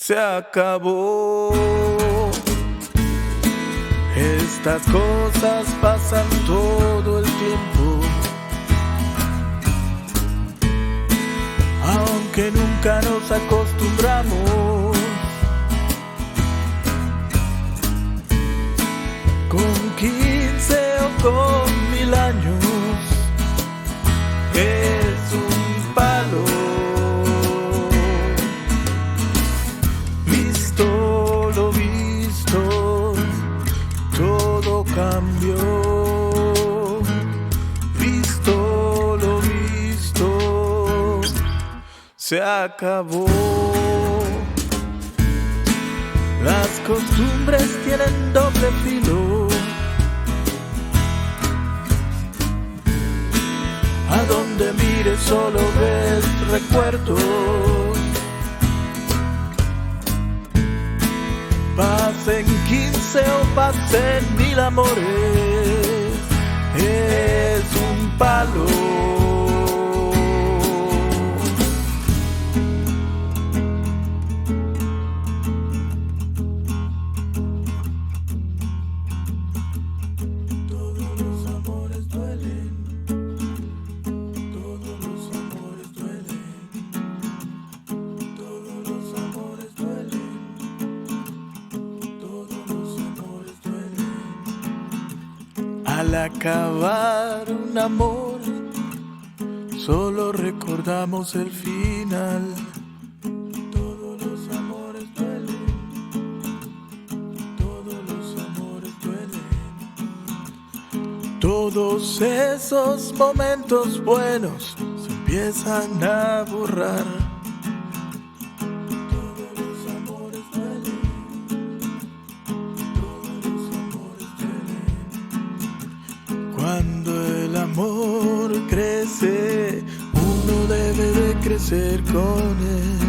se acabó. Estas cosas pasan todo el tiempo, aunque nunca nos acostumbramos. Con 15 o con 1000 años es un palo. Visto lo visto, todo cambió. Visto lo visto, se acabó. Las costumbres tienen doble filo. A donde mires solo ves recuerdos. Pasen 15 o pasen 1000 amores, es un palo. Al acabar un amor, solo recordamos el final. Todos los amores duelen, todos los amores duelen. Todos esos momentos buenos se empiezan a borrar. Cuando el amor crece, uno debe de crecer con él.